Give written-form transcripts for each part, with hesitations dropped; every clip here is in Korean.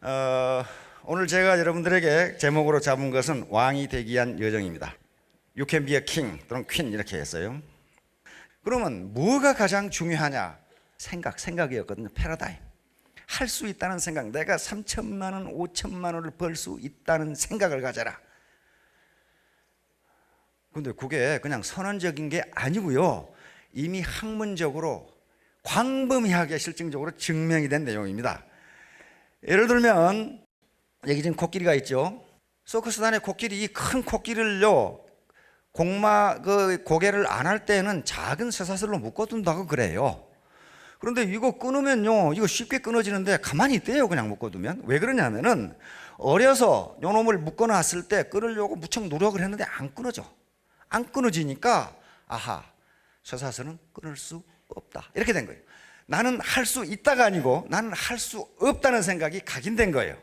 오늘 제가 여러분들에게 제목으로 잡은 것은 왕이 되기 위한 여정입니다. You can be a king 또는 queen 이렇게 했어요. 그러면 뭐가 가장 중요하냐? 생각이었거든요. 패러다임. 할 수 있다는 생각. 내가 3천만 원, 5천만 원을 벌 수 있다는 생각을 가져라. 근데 그게 그냥 선언적인 게 아니고요. 이미 학문적으로 광범위하게 실증적으로 증명이 된 내용입니다. 예를 들면 여기 지금 코끼리가 있죠. 서커스단의 코끼리, 이 큰 코끼리를요, 고개를 안 할 때는 작은 쇠사슬로 묶어둔다고 그래요. 그런데 이거 끊으면요, 이거 쉽게 끊어지는데 가만히 있대요. 그냥 묶어두면. 왜 그러냐면은 어려서 요놈을 묶어놨을 때 끊으려고 무척 노력을 했는데 안 끊어져. 안 끊어지니까 아하, 쇠사슬은 끊을 수 없다, 이렇게 된 거예요. 나는 할 수 있다가 아니고 나는 할 수 없다는 생각이 각인된 거예요.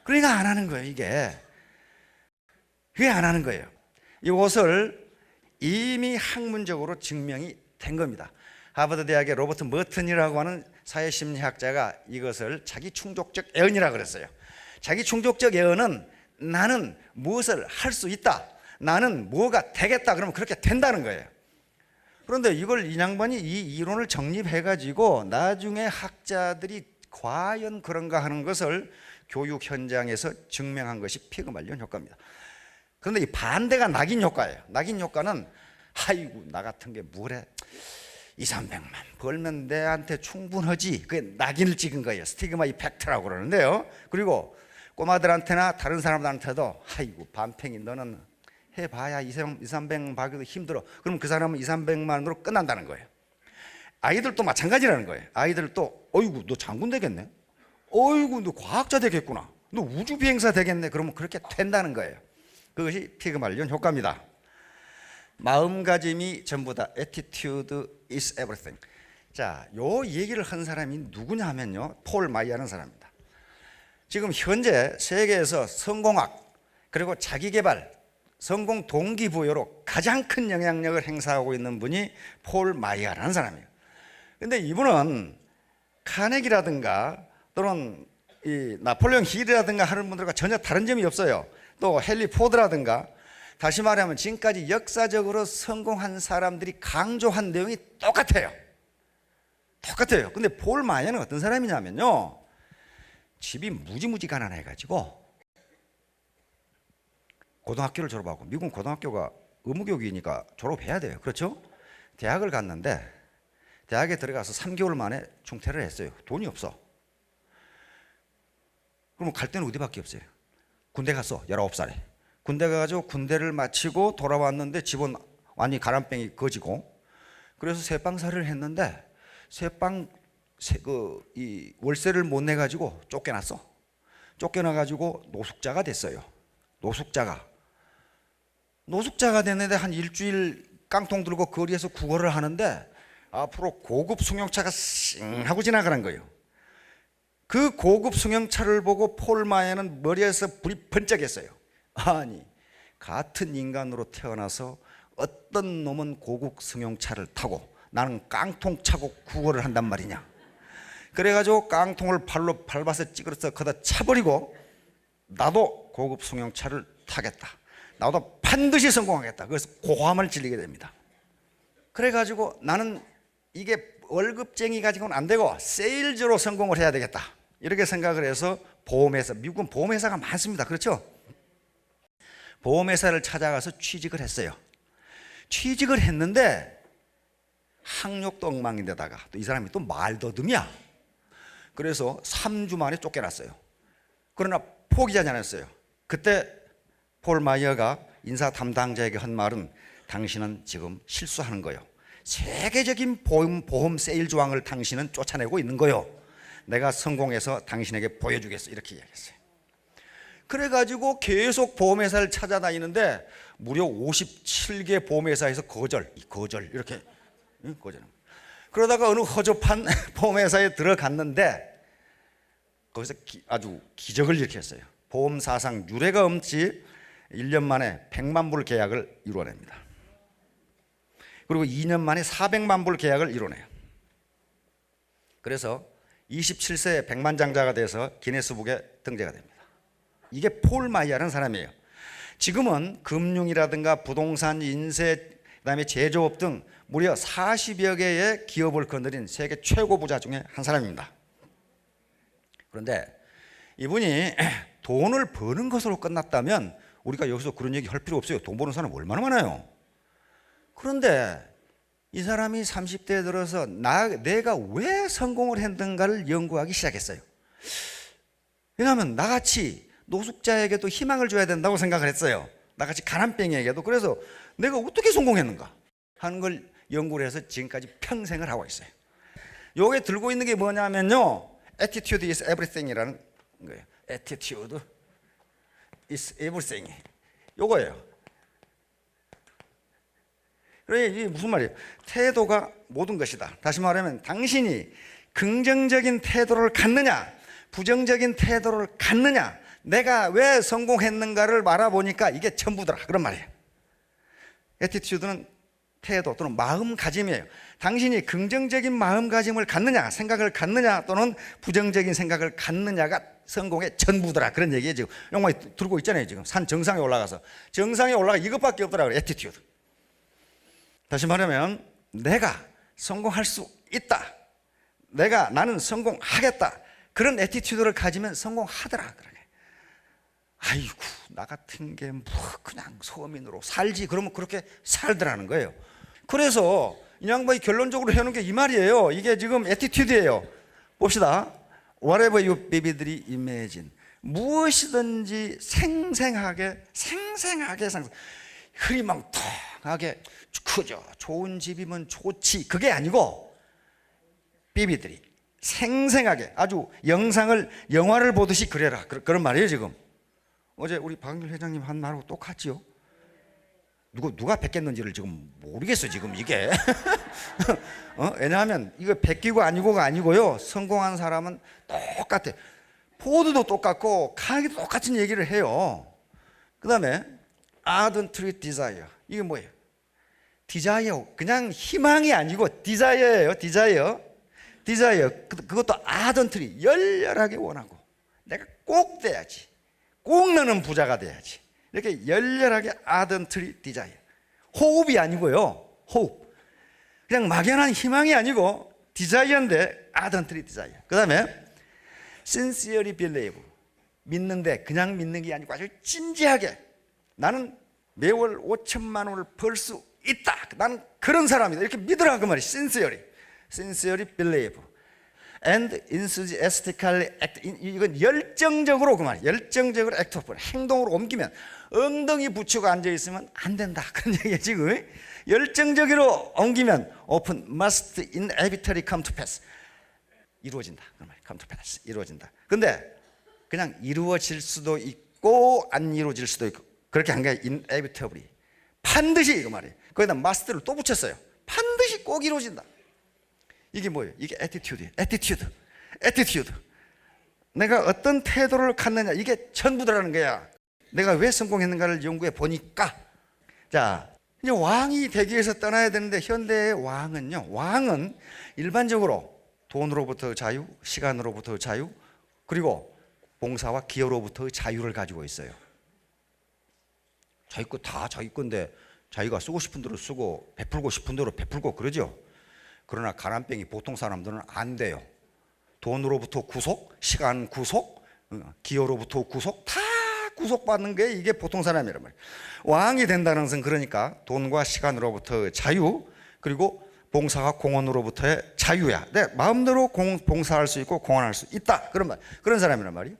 그러니까 안 하는 거예요. 이게 안 하는 거예요. 이것을 이미 학문적으로 증명이 된 겁니다. 하버드 대학의 로버트 머튼이라고 하는 사회심리학자가 이것을 자기 충족적 애언이라고 그랬어요. 자기 충족적 애언은 나는 무엇을 할 수 있다, 나는 뭐가 되겠다, 그러면 그렇게 된다는 거예요. 그런데 이걸 이 양반이 이 이론을 정립해가지고 나중에 학자들이 과연 그런가 하는 것을 교육 현장에서 증명한 것이 피그말리온 효과입니다. 그런데 이 반대가 낙인 효과예요. 낙인 효과는 아이고 나 같은 게 뭐래, 200~300만 벌면 내한테 충분하지, 그게 낙인을 찍은 거예요. 스티그마 이펙트라고 그러는데요. 그리고 꼬마들한테나 다른 사람들한테도 아이고 반팽이 너는 해봐야 200~300만 받기도 힘들어. 그럼 그 사람은 200~300만으로 끝난다는 거예요. 아이들도 마찬가지라는 거예요. 아이들도 어이구 너 장군 되겠네, 어이구 너 과학자 되겠구나, 너 우주 비행사 되겠네, 그러면 그렇게 된다는 거예요. 그것이 피그말리온 효과입니다. 마음가짐이 전부다. Attitude is everything. 자, 요 얘기를 한 사람이 누구냐 하면요, 폴 마이어라는 사람입니다. 지금 현재 세계에서 성공학 그리고 자기개발, 성공 동기부여로 가장 큰 영향력을 행사하고 있는 분이 폴 마이어라는 사람이에요. 근데 이분은 카네기라든가 또는 이 나폴레옹 힐이라든가 하는 분들과 전혀 다른 점이 없어요. 또 헨리 포드라든가, 다시 말하면 지금까지 역사적으로 성공한 사람들이 강조한 내용이 똑같아요. 근데 폴 마이어는 어떤 사람이냐면요, 집이 무지무지 가난해가지고 고등학교를 졸업하고, 미국은 고등학교가 의무교육이니까 졸업해야 돼요. 그렇죠? 대학을 갔는데 대학에 들어가서 3개월 만에 중퇴를 했어요. 돈이 없어. 그럼 갈 때는 어디밖에 없어요. 군대 갔어. 19살에 군대 가가지고 군대를 마치고 돌아왔는데 집은 완전히 가람뱅이 거지고, 그래서 새빵살이를 했는데 이 월세를 못 내가지고 쫓겨났어. 쫓겨나가지고 노숙자가 됐어요. 노숙자가 됐는데 한 일주일 깡통 들고 거리에서 구걸을 하는데 앞으로 고급 승용차가 싱 하고 지나가는 거예요. 그 고급 승용차를 보고 폴 마이어는 머리에서 불이 번쩍했어요. 아니, 같은 인간으로 태어나서 어떤 놈은 고급 승용차를 타고 나는 깡통 차고 구걸을 한단 말이냐. 그래가지고 깡통을 발로 밟아서 찌그러서 거다 차버리고 나도 고급 승용차를 타겠다, 나도 반드시 성공하겠다. 그래서 고함을 질리게 됩니다. 그래가지고 나는 이게 월급쟁이 가지고는 안 되고 세일즈로 성공을 해야 되겠다, 이렇게 생각을 해서 보험회사, 미국은 보험회사가 많습니다. 그렇죠? 보험회사를 찾아가서 취직을 했어요. 취직을 했는데 학력도 엉망인데다가 또 이 사람이 또 말더듬이야. 그래서 3주 만에 쫓겨났어요. 그러나 포기하지 않았어요. 그때 폴 마이어가 인사 담당자에게 한 말은 당신은 지금 실수하는 거예요. 세계적인 보험 세일 조항을 당신은 쫓아내고 있는 거예요. 내가 성공해서 당신에게 보여주겠어, 이렇게 이야기했어요. 그래가지고 계속 보험회사를 찾아다니는데 무려 57개 보험회사에서 거절 이렇게 거절. 그러다가 어느 허접한 보험회사에 들어갔는데 거기서 아주 기적을 일으켰어요. 보험 사상 유례가 없이 1년 만에 100만 불 계약을 이루어냅니다. 그리고 2년 만에 400만 불 계약을 이루어내요. 그래서 27세에 백만장자가 돼서 기네스북에 등재가 됩니다. 이게 폴 마이야라는 사람이에요. 지금은 금융이라든가 부동산, 인쇄, 그다음에 제조업 등 무려 40여 개의 기업을 거느린 세계 최고 부자 중에 한 사람입니다. 그런데 이분이 돈을 버는 것으로 끝났다면 우리가 여기서 그런 얘기 할 필요 없어요. 돈 버는 사람 얼마나 많아요. 그런데 이 사람이 30대에 들어서 내가 왜 성공을 했는가를 연구하기 시작했어요. 왜냐하면 나같이 노숙자에게도 희망을 줘야 된다고 생각을 했어요. 나같이 가난뱅이에게도. 그래서 내가 어떻게 성공했는가 하는 걸 연구를 해서 지금까지 평생을 하고 있어요. 요게 들고 있는 게 뭐냐면요, Attitude is everything이라는 거예요. Attitude is everything. 요거예요. 그래, 이게 무슨 말이에요? 태도가 모든 것이다. 다시 말하면 당신이 긍정적인 태도를 갖느냐, 부정적인 태도를 갖느냐, 내가 왜 성공했는가를 말아보니까 이게 전부더라. 그런 말이에요. 애티튜드는 태도 또는 마음가짐이에요. 당신이 긍정적인 마음가짐을 갖느냐, 생각을 갖느냐, 또는 부정적인 생각을 갖느냐가 성공의 전부더라. 그런 얘기예요. 지금 영화에 들고 있잖아요. 지금 산 정상에 올라가서 정상에 올라가 이것밖에 없더라. 애티튜드. 다시 말하면 내가 성공할 수 있다, 나는 성공하겠다, 그런 애티튜드를 가지면 성공하더라. 그러게. 아이고, 나 같은 게 뭐 그냥 서민으로 살지, 그러면 그렇게 살더라는 거예요. 그래서 이 양반이 결론적으로 해놓은 게 이 말이에요. 이게 지금 애티튜드예요. 봅시다. Whatever you vividly imagine, 무엇이든지 생생하게 흐리멍텅하게, 그죠, 좋은 집이면 좋지, 그게 아니고 vividly, 생생하게, 아주 영화를 보듯이 그래라. 그런 말이에요. 지금 어제 우리 박영길 회장님 한 말하고 똑같지요. 누가 베꼈는지를 지금 모르겠어 지금 이게. 왜냐하면 이거 베끼고 아니고가 아니고요, 성공한 사람은 똑같아. 포드도 똑같고 카네기도 똑같은 얘기를 해요. 그 다음에 ardent desire, 이게 뭐예요? desire, 그냥 희망이 아니고 desire예요. desire. 그것도 ardently, 열렬하게 원하고, 내가 꼭 돼야지, 꼭 나는 부자가 돼야지, 이렇게 열렬하게 ardently desire. 호흡이 아니고요, 호흡. 그냥 막연한 희망이 아니고 desire인데 ardently desire. 그 다음에 sincerely believe, 믿는데 그냥 믿는 게 아니고 아주 진지하게, 나는 매월 5천만 원을 벌 수 있다, 나는 그런 사람이다, 이렇게 믿으라 그 말이. sincerely believe and enthusiastically act. 이건 열정적으로, 그 말이 열정적으로 act of, 행동으로 옮기면, 엉덩이 붙이고 앉아 있으면 안 된다, 그런 얘기예요. 지금 열정적으로 옮기면 open must inevitably come to pass, 이루어진다, 그 말이. come to pass, 이루어진다. 근데 그냥 이루어질 수도 있고 안 이루어질 수도 있고, 그렇게 한 게 inevitably, 반드시, 그 말이에요. 거기다 must를 또 붙였어요. 반드시 꼭 이루어진다. 이게 뭐예요? 이게 attitude. 내가 어떤 태도를 갖느냐, 이게 전부더라는 거야. 내가 왜 성공했는가를 연구해 보니까. 자, 이제 왕이 되기 위해서 떠나야 되는데, 현대의 왕은 일반적으로 돈으로부터 자유, 시간으로부터 자유, 그리고 봉사와 기여로부터 자유를 가지고 있어요. 자기 거 다 자기 건데 자기가 쓰고 싶은 대로 쓰고 베풀고 싶은 대로 베풀고 그러죠. 그러나 가난뱅이 보통 사람들은 안 돼요. 돈으로부터 구속, 시간 구속, 기여로부터 구속, 다 구속받는 게 이게 보통 사람이란 말이에요. 왕이 된다는 것은 그러니까 돈과 시간으로부터 자유, 그리고 봉사와 공헌으로부터의 자유야. 내 마음대로 봉사할 수 있고 공헌할 수 있다, 그런 사람이란 말이에요.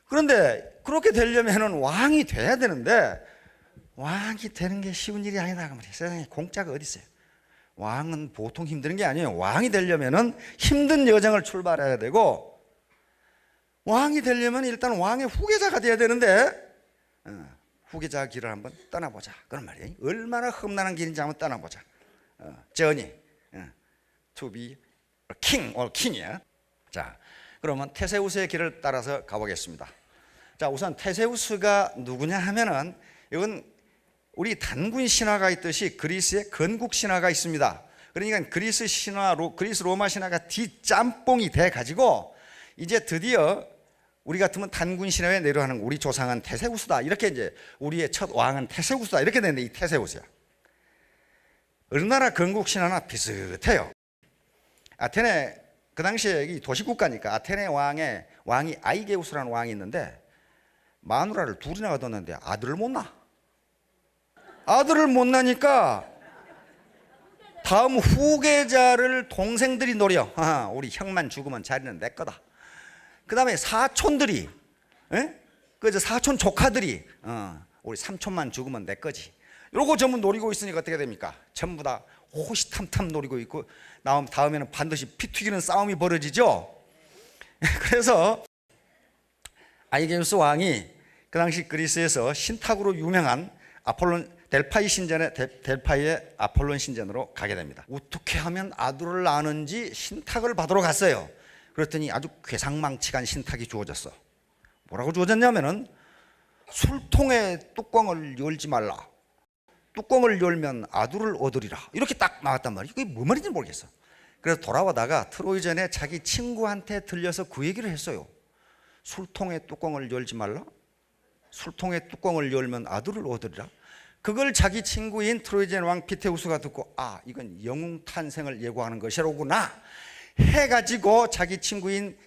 그런데 그렇게 되려면 왕이 돼야 되는데, 왕이 되는 게 쉬운 일이 아니다, 그 말이에요. 세상에 공짜가 어디 있어요. 왕은 보통 힘든 게 아니에요. 왕이 되려면 힘든 여정을 출발해야 되고, 왕이 되려면 일단 왕의 후계자가 돼야 되는데, 후계자 길을 한번 떠나보자, 그런 말이에요. 얼마나 험난한 길인지 한번 떠나보자. journey to be a king or king이야. 자, 그러면 테세우스의 길을 따라서 가보겠습니다. 자, 우선 테세우스가 누구냐 하면은, 이건 우리 단군 신화가 있듯이 그리스의 건국 신화가 있습니다. 그러니까 그리스 신화, 그리스 로마 신화가 뒷짬뽕이 돼 가지고 이제 드디어 우리 같으면 단군 신화에 내려가는 우리 조상은 테세우스다, 이렇게 이제 우리의 첫 왕은 테세우스다 이렇게 되는데, 이 테세우스야. 어느 나라 건국 신화나 비슷해요. 아테네, 그 당시에 이 도시국가니까 아테네 왕이 아이게우스라는 왕이 있는데 마누라를 둘이나 얻었는데 아들을 못 낳아. 아들을 못 낳으니까 다음 후계자를 동생들이 노려. 우리 형만 죽으면 자리는 내 거다. 그 다음에 사촌들이, 그 사촌 조카들이, 우리 삼촌만 죽으면 내 거지. 이러고 전부 노리고 있으니까 어떻게 됩니까? 전부 다 호시탐탐 노리고 있고, 다음에는 반드시 피 튀기는 싸움이 벌어지죠. 그래서 아이게우스 왕이 그 당시 그리스에서 신탁으로 유명한 델파이의 아폴론 신전으로 가게 됩니다. 어떻게 하면 아들을 낳는지 신탁을 받으러 갔어요. 그랬더니 아주 괴상망측한 신탁이 주어졌어. 뭐라고 주어졌냐면은 술통의 뚜껑을 열지 말라, 뚜껑을 열면 아들을 얻으리라, 이렇게 딱 나왔단 말이에요. 이게 뭐 말인지 모르겠어. 그래서 돌아오다가 트로이전에 자기 친구한테 들려서 그 얘기를 했어요. 술통의 뚜껑을 열지 말라, 술통의 뚜껑을 열면 아들을 얻으리라. 그걸 자기 친구인 트로이전 왕 피테우스가 듣고, 이건 영웅 탄생을 예고하는 것이로구나 해가지고 자기 친구인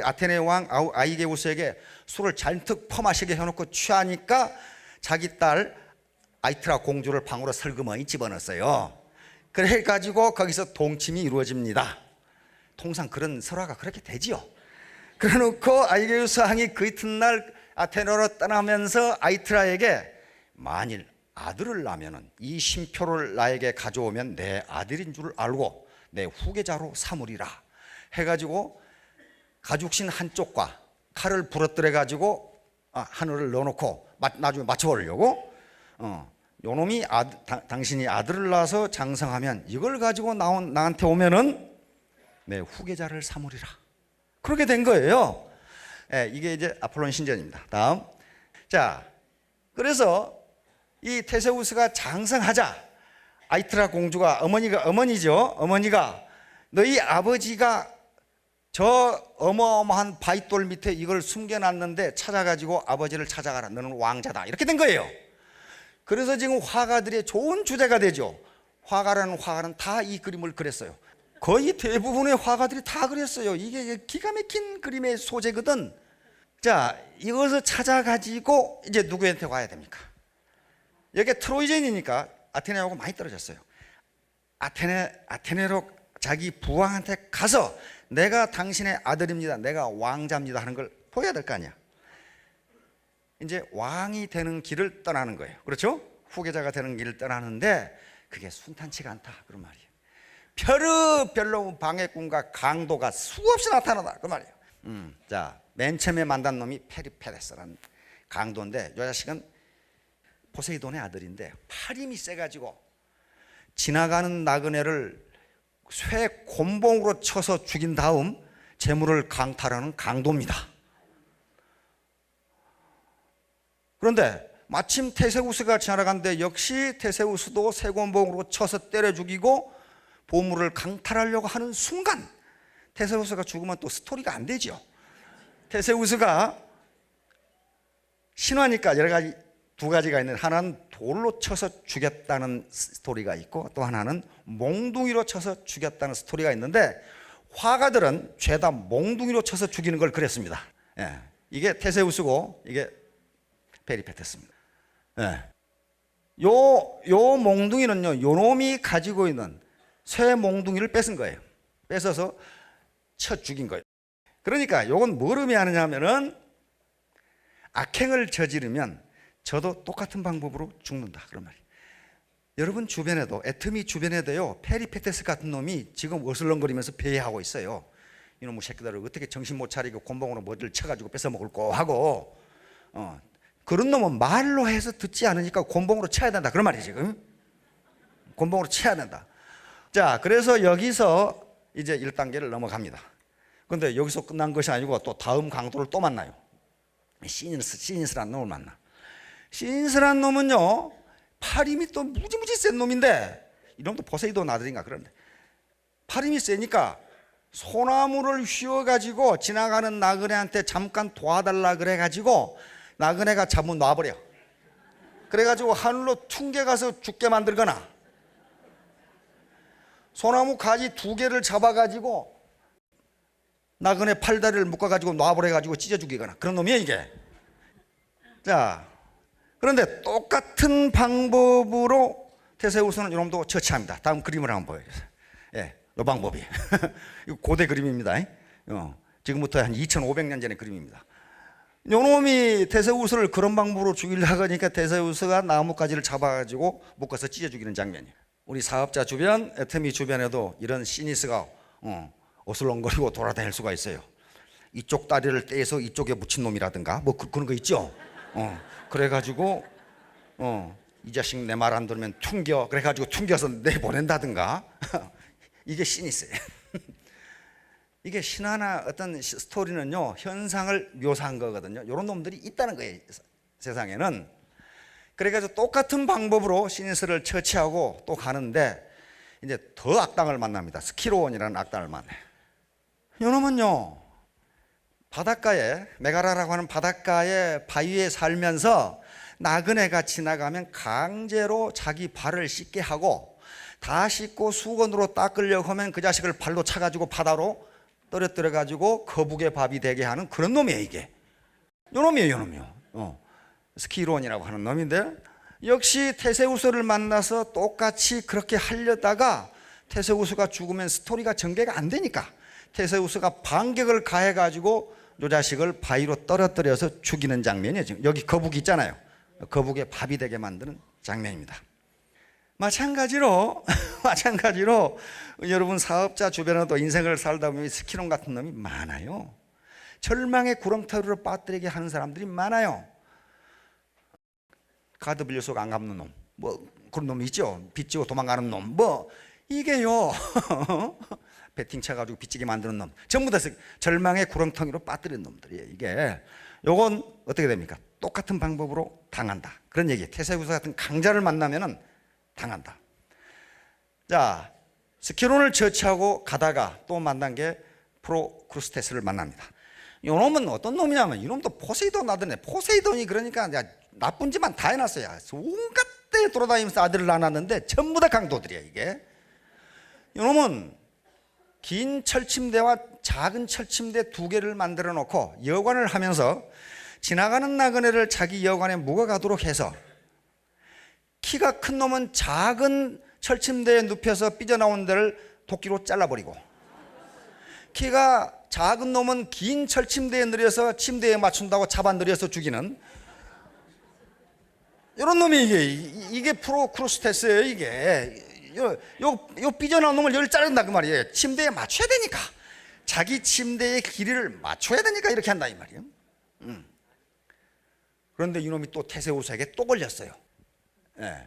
아테네 왕 아이게우스에게 술을 잔뜩 퍼마시게 해놓고 취하니까 자기 딸 아이트라 공주를 방으로 설그머니 집어넣었어요. 그래가지고 거기서 동침이 이루어집니다. 통상 그런 설화가 그렇게 되지요. 그래놓고 아이게우스 왕이 그 이튿날 아테네로 떠나면서 아이트라에게, 만일 아들을 낳으면 이 심표를 나에게 가져오면 내 아들인 줄 알고 내 후계자로 삼으리라 해가지고 가죽신 한쪽과 칼을 부러뜨려 가지고 하늘을 넣어놓고 나중에 맞춰보려고, 요놈이 당신이 아들을 낳아서 장성하면 이걸 가지고 나한테 오면은 내 후계자를 삼으리라. 그렇게 된 거예요. 이게 이제 아폴론 신전입니다. 다음, 자, 그래서 이 테세우스가 장성하자 아이트라 공주가 어머니가 너희 아버지가 저 어마어마한 바위돌 밑에 이걸 숨겨놨는데 찾아가지고 아버지를 찾아가라, 너는 왕자다, 이렇게 된 거예요. 그래서 지금 화가들의 좋은 주제가 되죠. 화가는 다 이 그림을 그렸어요. 거의 대부분의 화가들이 다 그렸어요. 이게 기가 막힌 그림의 소재거든. 자, 이것을 찾아가지고 이제 누구한테 와야 됩니까? 여기 트로이전이니까 아테네하고 많이 떨어졌어요. 아테네로 자기 부왕한테 가서 내가 당신의 아들입니다, 내가 왕자입니다 하는 걸 보여야 될 거 아니야. 이제 왕이 되는 길을 떠나는 거예요. 그렇죠? 후계자가 되는 길을 떠나는데 그게 순탄치가 않다, 그런 말이에요. 별로 방해꾼과 강도가 수없이 나타나다, 그 말이에요. 자, 맨 처음에 만난 놈이 페리페데스라는 강도인데, 이 자식은 포세이돈의 아들인데 팔 힘이 세가지고 지나가는 나그네를 쇠 곤봉으로 쳐서 죽인 다음 재물을 강탈하는 강도입니다. 그런데 마침 테세우스가 지나가는데 역시 테세우스도 쇠곤봉으로 쳐서 때려 죽이고 보물을 강탈하려고 하는 순간, 테세우스가 죽으면 또 스토리가 안 되죠. 테세우스가 신화니까 두 가지가 있는데, 하나는 돌로 쳐서 죽였다는 스토리가 있고 또 하나는 몽둥이로 쳐서 죽였다는 스토리가 있는데, 화가들은 죄다 몽둥이로 쳐서 죽이는 걸 그렸습니다. 이게 테세우스고 이게 페리페테스입니다. 요 몽둥이는요, 요 놈이 가지고 있는 쇠 몽둥이를 뺏은 거예요. 뺏어서 쳐 죽인 거예요. 그러니까 요건 뭘 의미하느냐 하면은, 악행을 저지르면 저도 똑같은 방법으로 죽는다, 그런 말이에요. 여러분 주변에도, 애터미 주변에도요, 페리페테스 같은 놈이 지금 어슬렁거리면서 배회하고 있어요. 이놈의 새끼들을 어떻게 정신 못 차리고 곤봉으로 뭐를 쳐가지고 뺏어먹을 거 하고, 그런 놈은 말로 해서 듣지 않으니까 곤봉으로 쳐야 된다, 그런 말이에요. 지금 곤봉으로 쳐야 된다. 자, 그래서 여기서 이제 1단계를 넘어갑니다. 그런데 여기서 끝난 것이 아니고 또 다음 강도를 또 만나요. 시니스라는 놈을 만나. 시니스라는 놈은요, 팔 힘이 또 무지무지 센 놈인데, 이놈도 포세이돈 아들인가 그런데 팔 힘이 세니까 소나무를 휘어가지고 지나가는 나그네한테 잠깐 도와달라 그래가지고 나그네가 잡고 놔버려. 그래가지고 하늘로 퉁겨가서 죽게 만들거나, 소나무 가지 2개를 잡아가지고 나그네 팔다리를 묶어가지고 놔버려가지고 찢어 죽이거나 그런 놈이에요 이게. 자, 그런데 똑같은 방법으로 테세우스는 이놈도 처치합니다. 다음 그림을 한번 보여주세요. 예, 이 방법이 이거 고대 그림입니다. 지금부터 한 2500년 전의 그림입니다. 요놈이 테세우스를 그런 방법으로 죽이려고 하니까 테세우스가 나뭇가지를 잡아가지고 묶어서 찢어 죽이는 장면이에요. 우리 사업자 주변, 애터미 주변에도 이런 시니스가 어슬렁거리고 돌아다닐 수가 있어요. 이쪽 다리를 떼서 이쪽에 묻힌 놈이라든가 뭐 그런 거 있죠. 그래가지고 이 자식 내 말 안 들으면 퉁겨, 그래가지고 퉁겨서 내보낸다든가 이게 시니스예요. 이게 신화나 어떤 스토리는요, 현상을 묘사한 거거든요. 이런 놈들이 있다는 거예요, 세상에는. 그래가지고 똑같은 방법으로 시니스를 처치하고 또 가는데 이제 더 악당을 만납니다. 스키로온이라는 악당을 만나요. 이놈은요, 바닷가에, 메가라라고 하는 바닷가에 바위에 살면서 나그네가 지나가면 강제로 자기 발을 씻게 하고, 다 씻고 수건으로 닦으려고 하면 그 자식을 발로 차가지고 바다로 떨어뜨려 가지고 거북의 밥이 되게 하는 그런 놈이에요. 이게 요놈이에요. 스키론이라고 하는 놈인데, 역시 테세우스를 만나서 똑같이 그렇게 하려다가 테세우스가 죽으면 스토리가 전개가 안 되니까 테세우스가 반격을 가해 가지고 요 자식을 바위로 떨어뜨려서 죽이는 장면이에요. 지금 여기 거북이 있잖아요. 거북의 밥이 되게 만드는 장면입니다. 마찬가지로 여러분 사업자 주변에도 인생을 살다 보면 스키론 같은 놈이 많아요. 절망의 구렁텅이로 빠뜨리게 하는 사람들이 많아요. 카드 빌려서 안 갚는 놈, 뭐 그런 놈이 있죠. 빚지고 도망가는 놈, 뭐 이게요. 배팅 쳐가지고 빚지게 만드는 놈, 전부 다 절망의 구렁텅이로 빠뜨리는 놈들이에요. 이게 요건 어떻게 됩니까? 똑같은 방법으로 당한다, 그런 얘기예요. 테세우스 같은 강자를 만나면은 당한다. 자, 스키론을 처치하고 가다가 또 만난 게 프로크루스테스를 만납니다. 이 놈은 어떤 놈이냐면, 이 놈도 포세이돈 아들네. 포세이돈이 그러니까 나쁜 짓만 다 해놨어요. 온갖 데 돌아다니면서 아들을 낳았는데 전부 다 강도들이에요. 이게 이 놈은 긴 철침대와 작은 철침대 2개를 만들어 놓고 여관을 하면서 지나가는 나그네를 자기 여관에 묵어가도록 해서, 키가 큰 놈은 작은 철침대에 눕혀서 삐져나온 데를 도끼로 잘라버리고, 키가 작은 놈은 긴 철침대에 늘여서 침대에 맞춘다고 잡아 늘여서 죽이는 이런 놈이 이게 프로크루스테스예요. 이게 요 삐져나온 놈을 여기 자른다 그 말이에요. 침대에 맞춰야 되니까, 자기 침대의 길이를 맞춰야 되니까 이렇게 한다 이 말이에요. 그런데 이놈이 또 테세우스에게 또 걸렸어요. 네.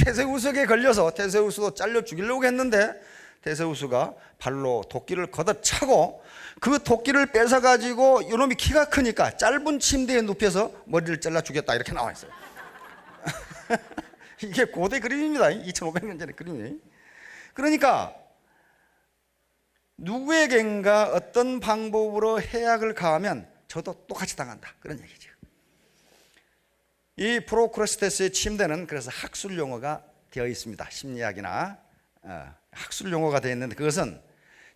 테세우스에게 걸려서 테세우스도 잘려 죽이려고 했는데 테세우스가 발로 도끼를 걷어차고 그 도끼를 뺏어가지고 이놈이 키가 크니까 짧은 침대에 눕혀서 머리를 잘라 죽였다, 이렇게 나와 있어요. 이게 고대 그림입니다. 2500년 전의 그림이에요. 그러니까 누구에겐가 어떤 방법으로 해악을 가하면 저도 똑같이 당한다, 그런 얘기죠. 이 프로크루스테스의 침대는 그래서 학술 용어가 되어 있습니다. 심리학이나 학술 용어가 되어 있는데, 그것은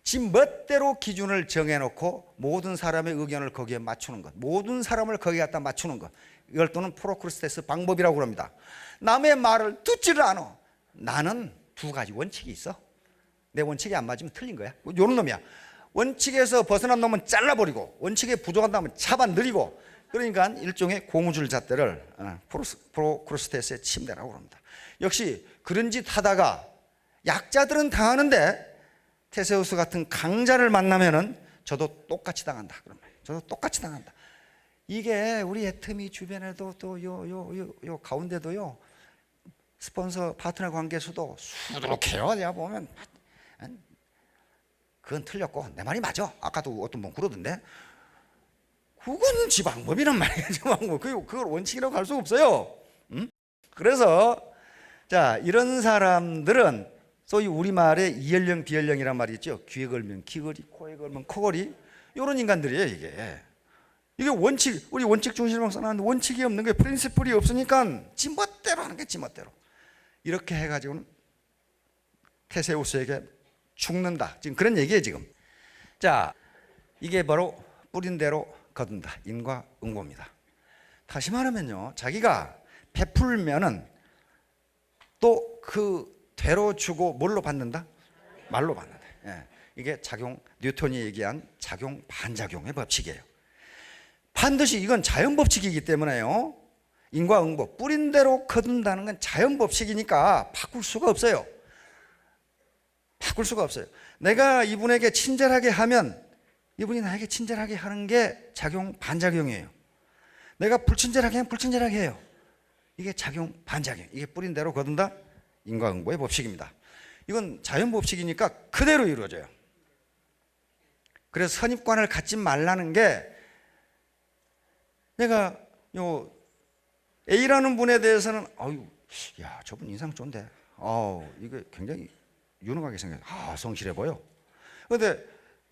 지 멋대로 기준을 정해놓고 모든 사람의 의견을 거기에 맞추는 것, 모든 사람을 거기에 갖다 맞추는 것, 이걸 또는 프로크루스테스 방법이라고 합니다. 남의 말을 듣지를 않아. 나는 2가지 원칙이 있어. 내 원칙이 안 맞으면 틀린 거야. 이런 놈이야. 원칙에서 벗어난 놈은 잘라버리고, 원칙에 부족한 놈은 잡아 늘리고, 그러니까 일종의 고무줄 잣대를 프로크루스테스의 침대라고 합니다. 역시 그런 짓 하다가 약자들은 당하는데 테세우스 같은 강자를 만나면은 저도 똑같이 당한다, 그런 말이에요. 저도 똑같이 당한다. 이게 우리 애터미 주변에도 또 요 가운데도요, 스폰서 파트너 관계수도 수두룩해요. 내가 보면 그건 틀렸고 내 말이 맞아. 아까도 어떤 분 그러던데, 그건 지 방법이란 말이에요. 지 방법. 그걸 원칙이라고 할 수 없어요. 그래서 자, 이런 사람들은 소위 우리말에 이연령 비연령이란 말이 있죠. 귀에 걸면 귀걸이, 코에 걸면 코걸이. 이런 인간들이에요. 이게 원칙, 우리 원칙 중심으로 써놨는데 원칙이 없는 거예요. 프린시플이 없으니까 지멋대로 하는 게 지멋대로. 이렇게 해가지고는 테세우스에게 죽는다. 지금 그런 얘기예요 지금. 자, 이게 바로 뿌린 대로 거둔다. 인과응보입니다. 다시 말하면요, 자기가 베풀면은 또 그 되로 주고 뭘로 받는다? 말로 받는다. 예. 이게 뉴턴이 얘기한 작용 반작용의 법칙이에요. 반드시 이건 자연 법칙이기 때문에요. 인과응보, 뿌린 대로 거둔다는 건 자연 법칙이니까 바꿀 수가 없어요. 바꿀 수가 없어요. 내가 이분에게 친절하게 하면 이분이 나에게 친절하게 하는 게 작용 반작용이에요. 내가 불친절하게 하면 불친절하게 해요. 이게 작용 반작용. 이게 뿌린 대로 거둔다. 인과응보의 법칙입니다. 이건 자연 법칙이니까 그대로 이루어져요. 그래서 선입관을 갖지 말라는 게, 내가 요 A라는 분에 대해서는 야, 저분 인상 좋은데, 이게 굉장히 유능하게 생겼어. 성실해 보여. 그런데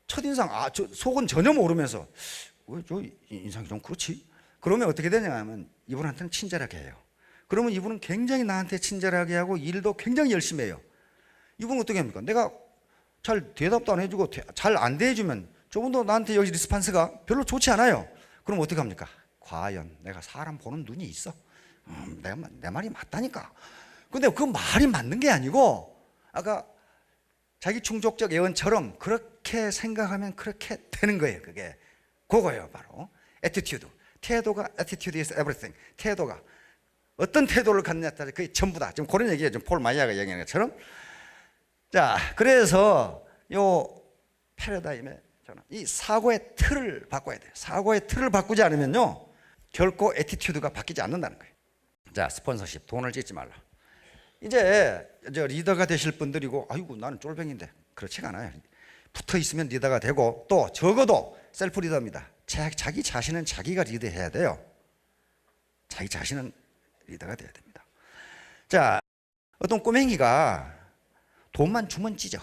첫인상, 저 속은 전혀 모르면서 왜 저 인상이 좀 그렇지? 그러면 어떻게 되냐면 이분한테는 친절하게 해요. 그러면 이분은 굉장히 나한테 친절하게 하고 일도 굉장히 열심히 해요. 이분은 어떻게 합니까? 내가 잘 대답도 안 해주고 잘 안 대해주면 저분도 나한테 여기 리스판스가 별로 좋지 않아요. 그럼 어떻게 합니까? 과연 내가 사람 보는 눈이 있어? 내 말이 맞다니까. 근데 그 말이 맞는 게 아니고, 아까 자기 충족적 예언처럼 그렇게 생각하면 그렇게 되는 거예요. 그거예요. 바로 attitude. 태도가, attitude is everything. 태도가 어떤 태도를 갖느냐에 따라 그게 전부다. 지금 그런 얘기예요. 지금 폴 마이야가 얘기하는 것처럼. 자, 그래서 요 패러다임에 저는 이 사고의 틀을 바꿔야 돼요. 사고의 틀을 바꾸지 않으면요, 결코 애티튜드가 바뀌지 않는다는 거예요. 자, 스폰서십, 돈을 찢지 말라. 이제 저 리더가 되실 분들이고, 아이고 나는 쫄병인데, 그렇지가 않아요. 붙어 있으면 리더가 되고, 또 적어도 셀프 리더입니다. 자기 자신은 자기가 리드해야 돼요. 자기 자신은 리더가 돼야 됩니다. 자, 어떤 꼬맹이가 돈만 주면 찢어.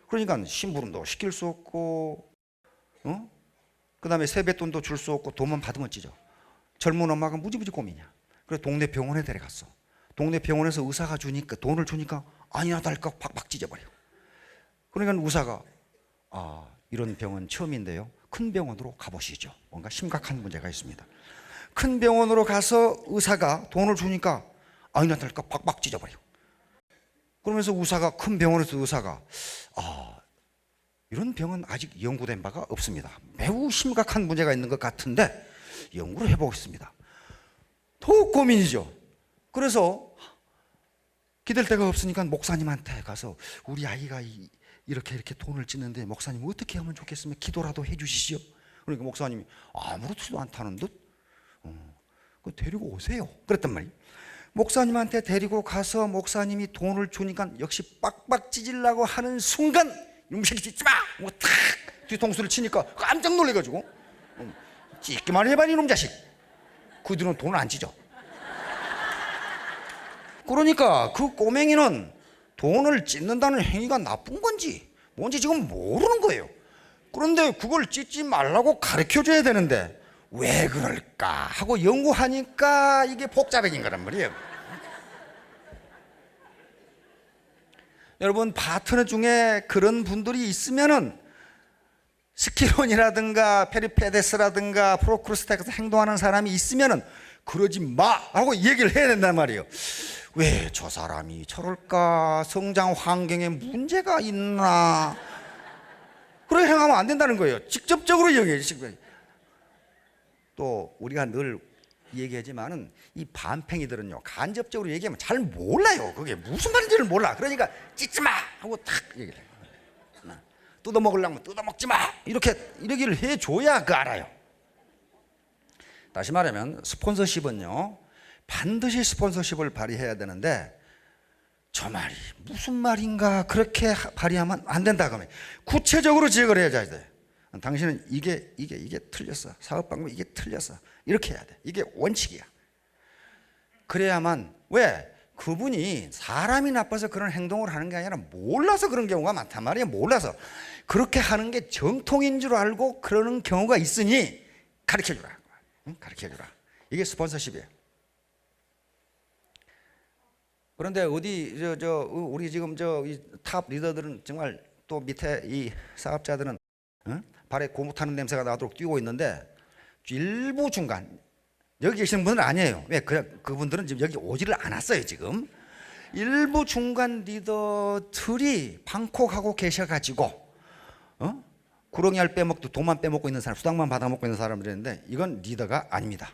그러니까 심부름도 시킬 수 없고, 그 다음에 세뱃돈도 줄 수 없고, 돈만 받으면 찢어. 젊은 엄마가 무지무지 고민이야. 그래서 동네 병원에 데려갔어. 동네 병원에서 의사가 주니까, 돈을 주니까 아니나 다를까 팍팍 찢어버려. 그러니까 의사가, 이런 병원 처음인데요, 큰 병원으로 가보시죠. 뭔가 심각한 문제가 있습니다. 큰 병원으로 가서 의사가 돈을 주니까 아니나 다를까 팍팍 찢어버려. 그러면서 큰 병원에서 의사가, 이런 병은 아직 연구된 바가 없습니다. 매우 심각한 문제가 있는 것 같은데 연구를 해보겠습니다. 더욱 고민이죠. 그래서 기댈 데가 없으니까 목사님한테 가서, 우리 아이가 이렇게 돈을 찢는데 목사님 어떻게 하면 좋겠으면 기도라도 해주시죠. 그러니까 목사님이 아무렇지도 않다는 듯, 데리고 오세요. 그랬단 말이에요. 목사님한테 데리고 가서 목사님이 돈을 주니까 역시 빡빡 찢으려고 하는 순간, 이놈 새끼 찢지 마! 뭐 탁 뒤통수를 치니까 깜짝 놀래가지고, 찢기만 해봐 이놈 자식. 그 뒤로는 돈을 안 찢어. 그러니까 그 꼬맹이는 돈을 찢는다는 행위가 나쁜 건지 뭔지 지금 모르는 거예요. 그런데 그걸 찢지 말라고 가르쳐줘야 되는데 왜 그럴까 하고 연구하니까 이게 복잡해진 거란 말이에요. 여러분, 파트너 중에 그런 분들이 있으면은 스키론이라든가 페리페데스라든가 프로크루스텍에서 행동하는 사람이 있으면은 그러지 마 하고 얘기를 해야 된단 말이에요. 왜 저 사람이 저럴까? 성장 환경에 문제가 있나? 그렇게 행하면 안 된다는 거예요. 직접적으로 얘기해 주시고요. 또 우리가 늘 얘기하지만은 이 반팽이들은요, 간접적으로 얘기하면 잘 몰라요. 그게 무슨 말인지를 몰라. 그러니까 찢지 마 하고 탁 얘기를 해요. 뜯어 먹으려면 뜯어 먹지 마, 이렇게 얘기를 해줘야 그 알아요. 다시 말하면 스폰서십은요, 반드시 스폰서십을 발휘해야 되는데, 저 말이 무슨 말인가 그렇게 발휘하면 안 된다 그러면 구체적으로 지적을 해야 돼. 당신은 이게 틀렸어. 사업 방법이 이게 틀렸어. 이렇게 해야 돼. 이게 원칙이야. 그래야만, 왜? 그분이 사람이 나빠서 그런 행동을 하는 게 아니라 몰라서 그런 경우가 많단 말이에요. 몰라서 그렇게 하는 게 정통인 줄 알고 그러는 경우가 있으니 가르쳐주라. 가르쳐주라. 이게 스폰서십이에요. 그런데 어디 우리 지금 탑 리더들은 정말 또 밑에 이 사업자들은 발에 고무 타는 냄새가 나도록 뛰고 있는데 일부 중간 여기 계시는 분은 아니에요. 왜? 그분들은 지금 여기 오지를 않았어요. 지금 일부 중간 리더들이 방콕하고 계셔가지고 구렁이 알 빼먹고 돈만 빼먹고 있는 사람, 수당만 받아먹고 있는 사람들인데 이건 리더가 아닙니다.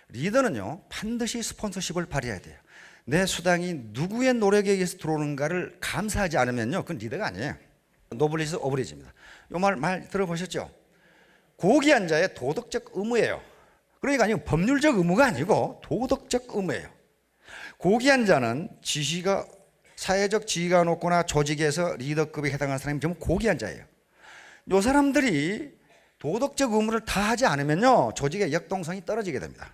리더는요 반드시 스폰서십을 발휘해야 돼요. 내 수당이 누구의 노력에 의해서 들어오는가를 감사하지 않으면요 그건 리더가 아니에요. 노블리스 오브리지입니다. 이 말 들어보셨죠? 고귀한 자의 도덕적 의무예요. 그러니까 아니고 법률적 의무가 아니고 도덕적 의무예요. 고귀한 자는 사회적 지위가 높거나 조직에서 리더급에 해당하는 사람이 전부 고귀한 자예요. 이 사람들이 도덕적 의무를 다하지 않으면요 조직의 역동성이 떨어지게 됩니다.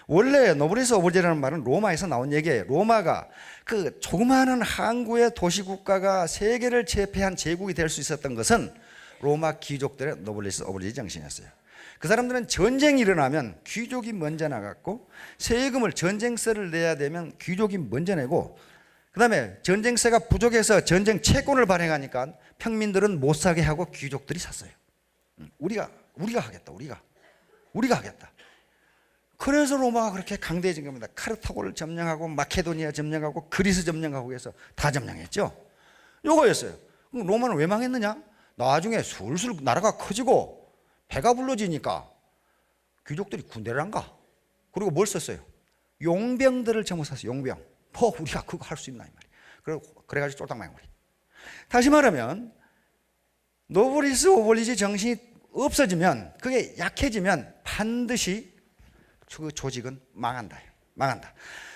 원래 노블리스 오브리지라는 말은 로마에서 나온 얘기예요. 로마가 그 조그마한 항구의 도시국가가 세계를 제패한 제국이 될 수 있었던 것은 로마 귀족들의 노블리스 오브리지 정신이었어요. 그 사람들은 전쟁이 일어나면 귀족이 먼저 나갔고 세금을 전쟁세를 내야 되면 귀족이 먼저 내고 그 다음에 전쟁세가 부족해서 전쟁 채권을 발행하니까 평민들은 못 사게 하고 귀족들이 샀어요. 우리가 하겠다. 우리가 하겠다. 그래서 로마가 그렇게 강대해진 겁니다. 카르타고를 점령하고 마케도니아 점령하고 그리스 점령하고 해서 다 점령했죠. 요거였어요. 그럼 로마는 왜 망했느냐? 나중에 술술 나라가 커지고 배가 불러지니까 귀족들이 군대를 안 가. 그리고 뭘 썼어요? 용병들을 전부 샀어요. 용병. 우리가 그거 할 수 있나 이 말이에요. 그래가지고 쫄딱 망한 거예요. 다시 말하면 노블리스 오블리지 정신이 없어지면 그게 약해지면 반드시 그 조직은 망한다.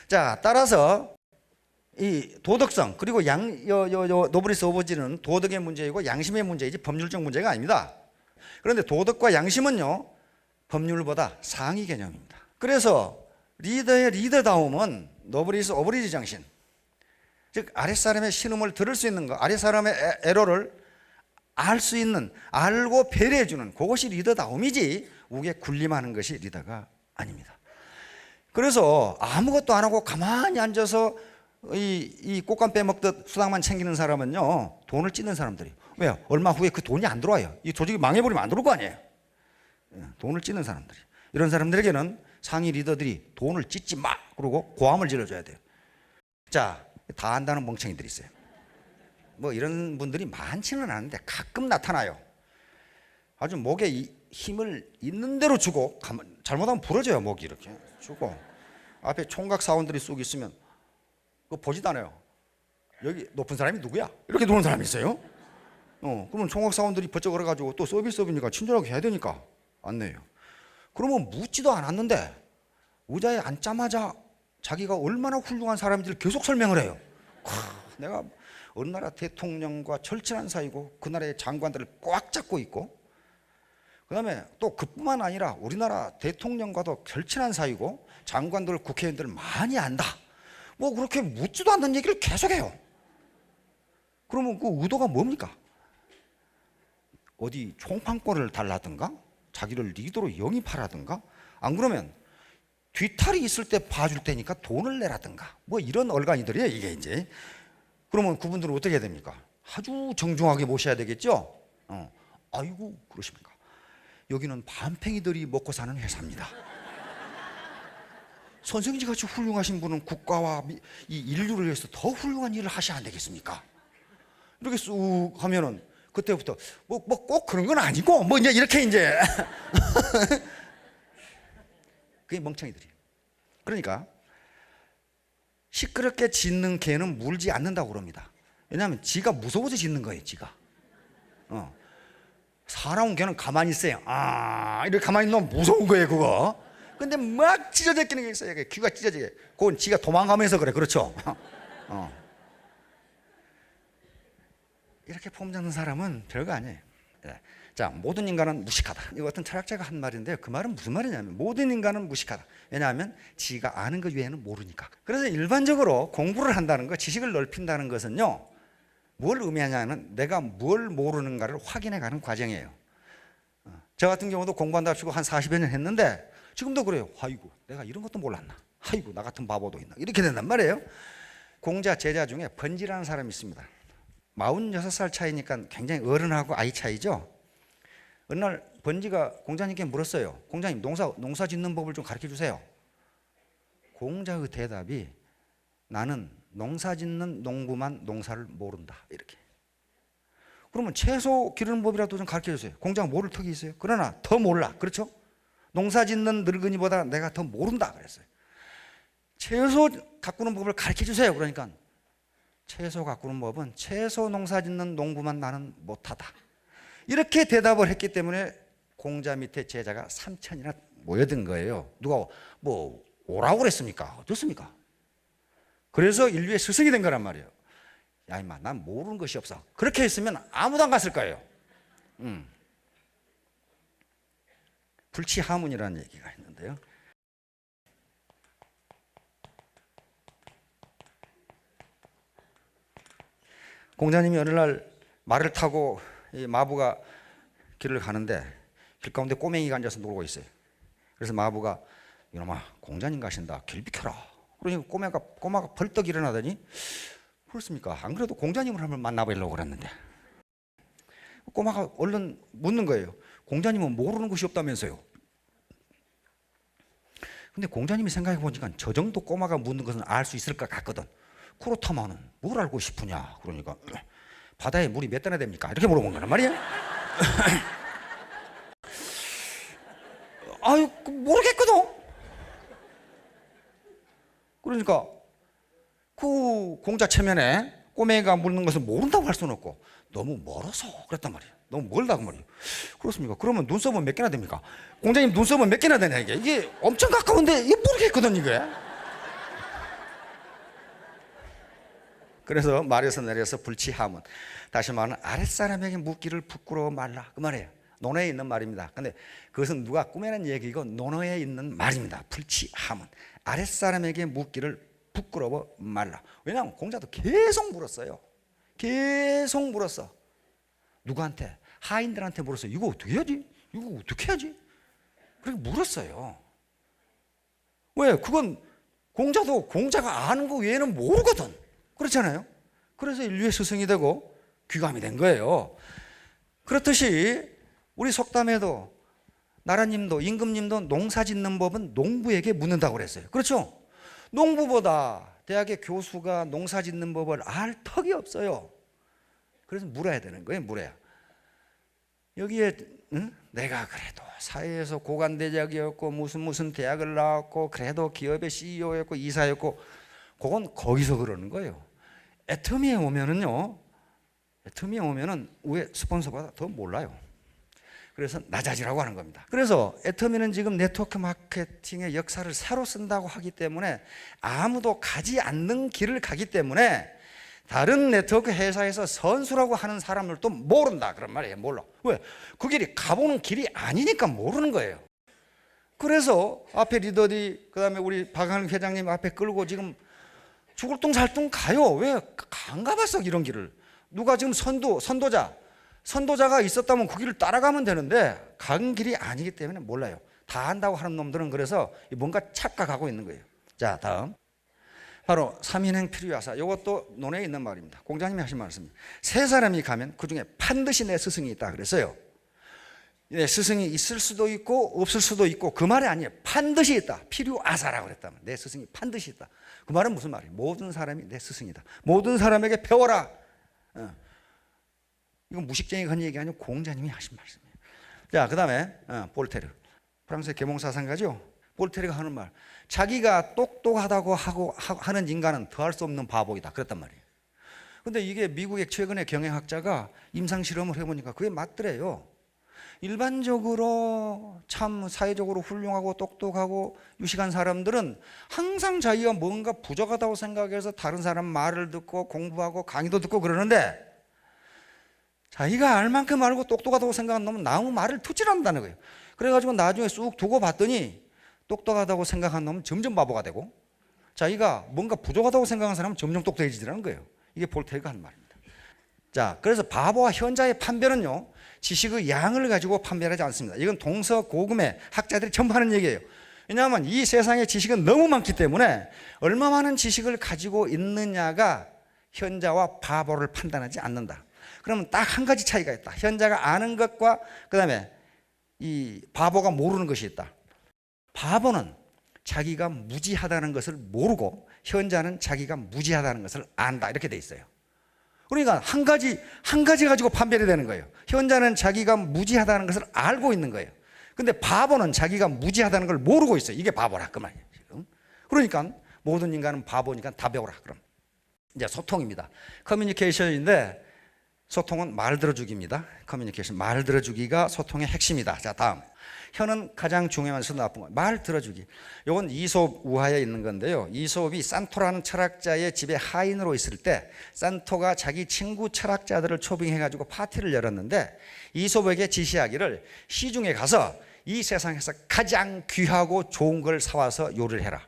자, 따라서 이 도덕성 그리고 노블리스 오브리지는 도덕의 문제이고 양심의 문제이지 법률적 문제가 아닙니다. 그런데 도덕과 양심은요 법률보다 상위 개념입니다. 그래서 리더의 리더다움은 노블리스 오브리지 정신, 즉 아랫사람의 신음을 들을 수 있는 것, 아랫사람의 에러를 알 수 있는, 알고 배려해 주는 그것이 리더다움이지 우게 군림하는 것이 리더가 아닙니다. 그래서 아무것도 안 하고 가만히 앉아서 이 꽃감 빼먹듯 수당만 챙기는 사람은요 돈을 찢는 사람들이에요. 왜요? 얼마 후에 그 돈이 안 들어와요. 이 조직이 망해버리면 안 들어올 거 아니에요. 돈을 찢는 사람들이. 이런 사람들에게는 상위 리더들이 돈을 찢지 마 그러고 고함을 질러줘야 돼요. 자, 다 안다는 멍청이들이 있어요. 뭐 이런 분들이 많지는 않은데 가끔 나타나요. 아주 목에 힘을 있는 대로 주고 잘못하면 부러져요. 목이 이렇게 주고 앞에 총각 사원들이 쑥 있으면 그거 보지도 않아요. 여기 높은 사람이 누구야? 이렇게 도는 사람이 있어요. 그러면 총각 사원들이 버쩍 걸어가지고 또 서비스업이니까 친절하게 해야 되니까 안 내요. 그러면 묻지도 않았는데 의자에 앉자마자 자기가 얼마나 훌륭한 사람인지를 계속 설명을 해요. 내가 어느 나라 대통령과 절친한 사이고 그 나라의 장관들을 꽉 잡고 있고 그 다음에 또 그뿐만 아니라 우리나라 대통령과도 절친한 사이고 장관들 국회의원들을 많이 안다. 뭐 그렇게 묻지도 않는 얘기를 계속해요. 그러면 그 의도가 뭡니까? 어디 총판권을 달라든가 자기를 리더로 영입하라든가 안 그러면 뒤탈이 있을 때 봐줄 테니까 돈을 내라든가 뭐 이런 얼간이들이에요 이게 이제. 그러면 그분들은 어떻게 해야 됩니까? 아주 정중하게 모셔야 되겠죠. 아이고 그러십니까? 여기는 밤팽이들이 먹고 사는 회사입니다. 선생님 같이 훌륭하신 분은 국가와 이 인류를 위해서 더 훌륭한 일을 하셔야 안 되겠습니까? 이렇게 쑥 하면은 그때부터 뭐 꼭 그런 건 아니고 뭐 이제 이렇게 이제 그게 멍청이들이에요. 그러니까 시끄럽게 짖는 개는 물지 않는다고 그럽니다. 왜냐하면 지가 무서워서 짖는 거예요. 지가. 살아온 개는 가만히 있어요. 이렇게 가만히 있으면 무서운 거예요 그거. 근데 막 찢어지는 게 있어요. 귀가 찢어지게. 그건 지가 도망가면서 그래. 그렇죠. 이렇게 폼 잡는 사람은 별거 아니에요. 자, 모든 인간은 무식하다. 이거 어떤 철학자가 한 말인데요. 그 말은 무슨 말이냐면 모든 인간은 무식하다. 왜냐하면 지가 아는 것 외에는 모르니까. 그래서 일반적으로 공부를 한다는 것, 지식을 넓힌다는 것은요, 뭘 의미하냐면 내가 뭘 모르는가를 확인해 가는 과정이에요. 저 같은 경우도 공부한다 치고 한 40여 년 했는데 지금도 그래요. 아이고, 내가 이런 것도 몰랐나. 아이고, 나 같은 바보도 있나. 이렇게 된단 말이에요. 공자 제자 중에 번지라는 사람이 있습니다. 46살 차이니까 굉장히 어른하고 아이 차이죠. 어느 날 번지가 공자님께 물었어요. 공자님, 농사 짓는 법을 좀 가르쳐 주세요. 공자의 대답이 나는 농사 짓는 농부만 농사를 모른다. 이렇게. 그러면 채소 기르는 법이라도 좀 가르쳐 주세요. 공자가 모를 턱이 있어요. 그러나 더 몰라. 그렇죠? 농사 짓는 늙은이보다 내가 더 모른다 그랬어요. 채소 가꾸는 법을 가르쳐 주세요. 그러니까 채소 가꾸는 법은 채소 농사 짓는 농부만 나는 못하다. 이렇게 대답을 했기 때문에 공자 밑에 제자가 3천이나 모여든 거예요. 누가 뭐 오라고 그랬습니까? 어떻습니까? 그래서 인류의 스승이 된 거란 말이에요. 야 임마, 난 모르는 것이 없어. 그렇게 했으면 아무도 안 갔을 거예요. 불치하문이라는 얘기가 있는데요. 공자님이 어느 날 말을 타고 이 마부가 길을 가는데 길 가운데 꼬맹이가 앉아서 놀고 있어요. 그래서 마부가 이놈아, 공자님 가신다. 길 비켜라. 그러니까 꼬마가 벌떡 일어나더니 그렇습니까? 안 그래도 공자님을 한번 만나보려고 그랬는데. 꼬마가 얼른 묻는 거예요. 공자님은 모르는 것이 없다면서요. 근데 공자님이 생각해 보니까 저 정도 꼬마가 묻는 것은 알 수 있을 것 같거든. 그렇다마는 뭘 알고 싶으냐? 그러니까 바다에 물이 몇 대나 됩니까? 이렇게 물어본 거란 말이야. 아유, 모르겠거든. 그러니까 그 공자 체면에 꼬맹이가 묻는 것을 모른다고 할 수는 없고 너무 멀어서 그랬단 말이에요. 너무 멀다고 말이에요. 그렇습니까? 그러면 눈썹은 몇 개나 됩니까? 공자님 눈썹은 몇 개나 되냐 이게 엄청 가까운데 이게 모르겠거든 이게. 그래서 말에서 내려서 불치하문. 다시 말하면 아랫사람에게 묻기를 부끄러워 말라 그 말이에요. 논어에 있는 말입니다. 근데 그것은 누가 꾸며낸 얘기고 논어에 있는 말입니다. 불치하문. 아랫사람에게 묻기를 부끄러워 말라. 왜냐하면 공자도 계속 물었어요. 계속 물었어. 누구한테? 하인들한테 물었어요. 이거 어떻게 해야지? 이거 어떻게 해야지? 그렇게 물었어요. 왜? 그건 공자도 공자가 아는 거 외에는 모르거든. 그렇잖아요. 그래서 인류의 스승이 되고 귀감이 된 거예요. 그렇듯이 우리 속담에도 나라님도 임금님도 농사 짓는 법은 농부에게 묻는다고 그랬어요. 그렇죠? 농부보다 대학의 교수가 농사 짓는 법을 알 턱이 없어요. 그래서 물어야 되는 거예요. 물어야. 여기에 내가 그래도 사회에서 고관대작이었고 무슨 대학을 나왔고 그래도 기업의 CEO였고 이사였고 그건 거기서 그러는 거예요. 애터미에 오면은요, 애터미에 오면은 왜 스폰서보다 더 몰라요. 그래서 낮아지라고 하는 겁니다. 그래서 애터미는 지금 네트워크 마케팅의 역사를 새로 쓴다고 하기 때문에 아무도 가지 않는 길을 가기 때문에 다른 네트워크 회사에서 선수라고 하는 사람들도 모른다 그런 말이에요. 몰라. 왜? 그 길이 가보는 길이 아니니까 모르는 거예요. 그래서 앞에 리더디 그다음에 우리 박한일 회장님 앞에 끌고 지금 죽을 둥 살 둥 가요. 왜? 안 가봤어 이런 길을. 누가 지금 선도자가 있었다면 그 길을 따라가면 되는데 간 길이 아니기 때문에 몰라요. 다 안다고 하는 놈들은 그래서 뭔가 착각하고 있는 거예요. 자, 다음 바로 삼인행 필요하사. 이것도 논에 있는 말입니다. 공자님이 하신 말씀입니다. 세 사람이 가면 그 중에 반드시 내 스승이 있다 그랬어요. 내 스승이 있을 수도 있고 없을 수도 있고 그 말이 아니에요. 반드시 있다. 필요하사라고 그랬다면 내 스승이 반드시 있다. 그 말은 무슨 말이에요? 모든 사람이 내 스승이다. 모든 사람에게 배워라. 이건 무식쟁이가 한 얘기 아니고 공자님이 하신 말씀이에요. 자, 그 다음에 볼테르. 프랑스의 계몽사상가죠. 볼테르가 하는 말. 자기가 똑똑하다고 하는 인간은 더할 수 없는 바보이다. 그랬단 말이에요. 근데 이게 미국의 최근의 경영학자가 임상실험을 해보니까 그게 맞더래요. 일반적으로 참 사회적으로 훌륭하고 똑똑하고 유식한 사람들은 항상 자기가 뭔가 부족하다고 생각해서 다른 사람 말을 듣고 공부하고 강의도 듣고 그러는데 자기가 알 만큼 알고 똑똑하다고 생각한 놈은 아무 말을 듣질 않는다는 거예요. 그래가지고 나중에 쑥 두고 봤더니 똑똑하다고 생각한 놈은 점점 바보가 되고, 자기가 뭔가 부족하다고 생각한 사람은 점점 똑똑해지더라는 거예요. 이게 볼테이크가 한 말입니다. 자, 그래서 바보와 현자의 판별은요, 지식의 양을 가지고 판별하지 않습니다. 이건 동서고금의 학자들이 전부 하는 얘기예요. 왜냐하면 이 세상에 지식은 너무 많기 때문에 얼마 많은 지식을 가지고 있느냐가 현자와 바보를 판단하지 않는다. 그러면 딱 한 가지 차이가 있다. 현자가 아는 것과 그 다음에 이 바보가 모르는 것이 있다. 바보는 자기가 무지하다는 것을 모르고 현자는 자기가 무지하다는 것을 안다. 이렇게 돼 있어요. 그러니까 한 가지 가지고 판별이 되는 거예요. 현자는 자기가 무지하다는 것을 알고 있는 거예요. 근데 바보는 자기가 무지하다는 걸 모르고 있어요. 이게 바보라 그 말이에요, 지금. 그러니까 모든 인간은 바보니까 다 배우라. 그럼 이제 소통입니다. 커뮤니케이션인데 소통은 말 들어주기입니다. 커뮤니케이션, 말 들어주기가 소통의 핵심이다. 자, 다음. 혀는 가장 중요하면서 나쁜 거. 말 들어주기. 이건 이솝 우화에 있는 건데요. 이솝이 산토라는 철학자의 집에 하인으로 있을 때 산토가 자기 친구 철학자들을 초빙해가지고 파티를 열었는데 이솝에게 지시하기를 시중에 가서 이 세상에서 가장 귀하고 좋은 걸 사와서 요리를 해라.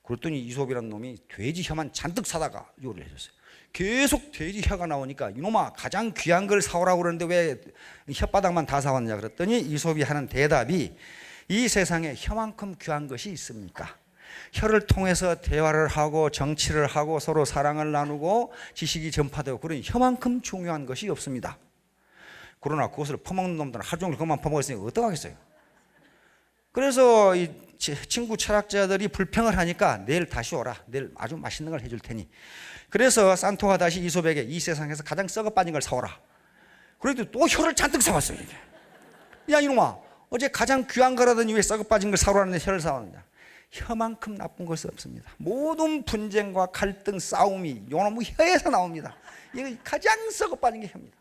그랬더니 이솝이라는 놈이 돼지 혀만 잔뜩 사다가 요리를 해줬어요. 계속 돼지 혀가 나오니까 이놈아 가장 귀한 걸 사오라고 그러는데 왜 혓바닥만 다 사왔냐 그랬더니 이솝이 하는 대답이 이 세상에 혀만큼 귀한 것이 있습니까? 혀를 통해서 대화를 하고 정치를 하고 서로 사랑을 나누고 지식이 전파되고 그런 혀만큼 중요한 것이 없습니다. 그러나 그것을 퍼먹는 놈들은 하루 종일 그것만 퍼먹었으니 어떡하겠어요? 그래서 이 친구 철학자들이 불평을 하니까 내일 다시 오라. 내일 아주 맛있는 걸 해줄 테니. 그래서 산토가 다시 이솝에게 이 세상에서 가장 썩어 빠진 걸 사오라. 그래도 또 혀를 잔뜩 사왔어요. 야 이놈아, 어제 가장 귀한 거라더니 왜 썩어 빠진 걸 사오라는데 혀를 사왔느냐. 혀만큼 나쁜 것은 없습니다. 모든 분쟁과 갈등, 싸움이 요놈의 혀에서 나옵니다. 이거 가장 썩어 빠진 게 혀입니다.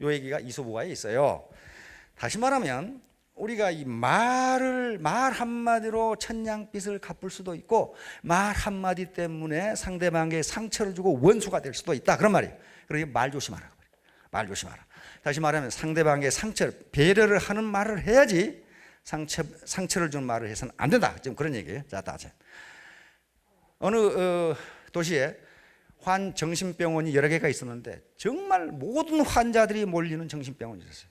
요 얘기가 이솝우화에 있어요. 다시 말하면 우리가 이 말 한마디로 천냥빚을 갚을 수도 있고 말 한마디 때문에 상대방에게 상처를 주고 원수가 될 수도 있다. 그런 말이에요. 그러니까 말 조심하라. 말 조심하라. 다시 말하면 상대방에게 배려를 하는 말을 해야지 상처를 주는 말을 해서는 안 된다. 지금 그런 얘기예요. 자, 다시. 어느 도시에 정신병원이 여러 개가 있었는데 정말 모든 환자들이 몰리는 정신병원이 있었어요.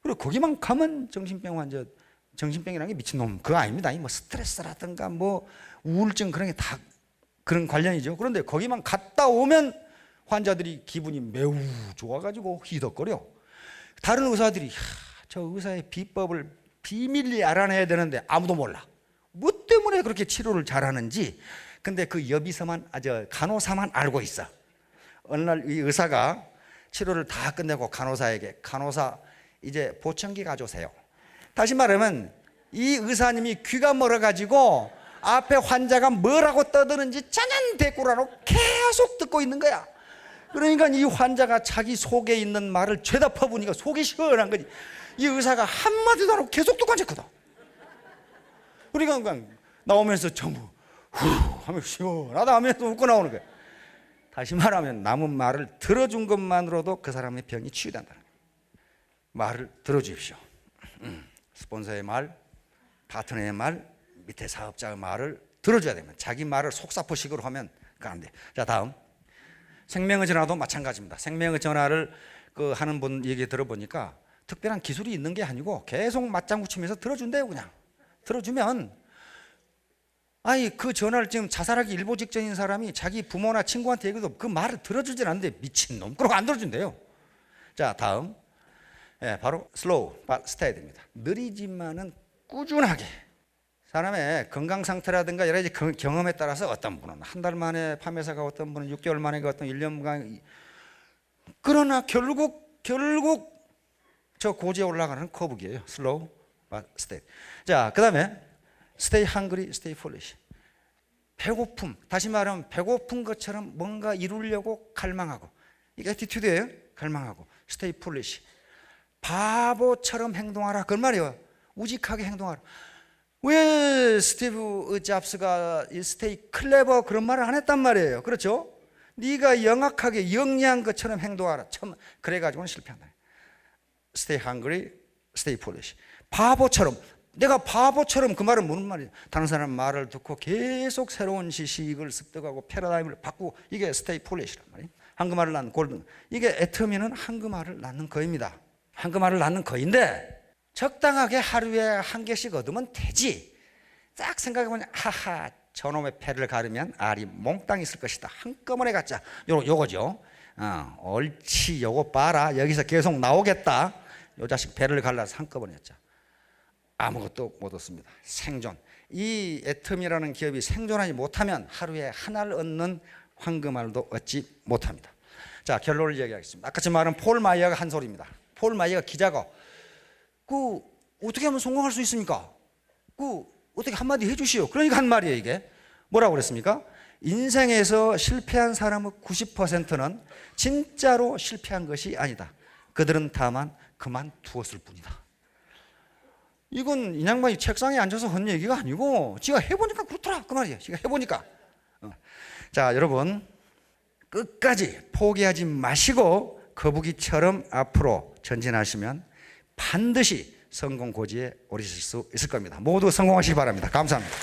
그리고 거기만 가면 정신병 환자, 정신병이라는 게 미친놈 그거 아닙니다. 뭐 스트레스라든가 뭐 우울증 그런 게 다 그런 관련이죠. 그런데 거기만 갔다 오면 환자들이 기분이 매우 좋아가지고 희덕거려. 다른 의사들이 저 의사의 비법을 비밀리 알아내야 되는데 아무도 몰라. 뭐 때문에 그렇게 치료를 잘하는지. 근데 그 간호사만 알고 있어. 어느 날 이 의사가 치료를 다 끝내고 간호사 이제 보청기 가져오세요. 다시 말하면 이 의사님이 귀가 멀어가지고 앞에 환자가 뭐라고 떠드는지 짜잔 대꾸라로 계속 듣고 있는 거야. 그러니까 이 환자가 자기 속에 있는 말을 죄다 퍼부니까 속이 시원한 거지. 이 의사가 한마디도 안 하고 계속 듣고 앉았거든. 그러니까 그냥 나오면서 전부 후 하면 시원하다 하면서 웃고 나오는 거야. 다시 말하면 남은 말을 들어준 것만으로도 그 사람의 병이 치유된다는 거야. 말을 들어주십시오. 스폰서의 말, 파트너의 말, 밑에 사업자의 말을 들어줘야 됩니다. 자기 말을 속사포식으로 하면 그거 안 돼. 자, 다음. 생명의 전화도 마찬가지입니다. 생명의 전화를 하는 분 얘기 들어보니까 특별한 기술이 있는 게 아니고 계속 맞장구 치면서 들어준대요. 그냥 들어주면 그 전화를 지금 자살하기 일보 직전인 사람이 자기 부모나 친구한테 얘기해도 그 말을 들어주질 않는데 미친놈 그러고 안 들어준대요. 자, 다음. 바로 slow but steady입니다. 느리지만은 꾸준하게. 사람의 건강 상태라든가 여러 가지 경험에 따라서 어떤 분은 한 달 만에 판매사가, 어떤 분은 6개월 만에, 어떤 1년간. 그러나 결국 저 고지에 올라가는 커브기예요. slow but steady. 자, 그 다음에 stay hungry, stay foolish. 배고픔. 다시 말하면 배고픈 것처럼 뭔가 이루려고 갈망하고. 이게 애티튜드예요. 갈망하고. stay foolish. 바보처럼 행동하라. 그런 말이에요. 우직하게 행동하라. 왜 스티브 잡스가 스테이 클레버 그런 말을 안 했단 말이에요. 그렇죠? 네가 영악하게 영리한 것처럼 행동하라. 그래가지고는 실패한다. Stay hungry, stay foolish. 바보처럼, 내가 바보처럼, 그 말은 무슨 말이야? 다른 사람 말을 듣고 계속 새로운 지식을 습득하고 패러다임을 바꾸고, 이게 stay foolish란 말이에요. 한금알을 낳는 골든, 이게 애터미는 한금알을 낳는 거입니다. 한금알을 낳는 거인데 적당하게 하루에 한 개씩 얻으면 되지. 딱 생각해보면 하하, 저놈의 패를 가르면 알이 몽땅 있을 것이다. 한꺼번에 갖자. 요거죠. 옳지, 요거 봐라. 여기서 계속 나오겠다. 요 자식 배를 갈라서 한꺼번에 했자. 아무것도 못 얻습니다. 생존. 이 애텀이라는 기업이 생존하지 못하면 하루에 하나를 얻는 황금알도 얻지 못합니다. 자, 결론을 얘기하겠습니다. 아까 제 말은 폴 마이어가 한 소리입니다. 폴 마이어가 기자가 어떻게 하면 성공할 수 있습니까? 어떻게 한마디 해주시오. 그러니까 한 말이에요. 이게 뭐라고 그랬습니까? 인생에서 실패한 사람의 90%는 진짜로 실패한 것이 아니다. 그들은 다만 그만두었을 뿐이다. 이건 이 양반이 책상에 앉아서 한 얘기가 아니고 지가 해보니까 그렇더라, 그 말이에요. 지가 해보니까. 자, 여러분, 끝까지 포기하지 마시고 거북이처럼 앞으로 전진하시면 반드시 성공 고지에 오르실 수 있을 겁니다. 모두 성공하시기 바랍니다. 감사합니다.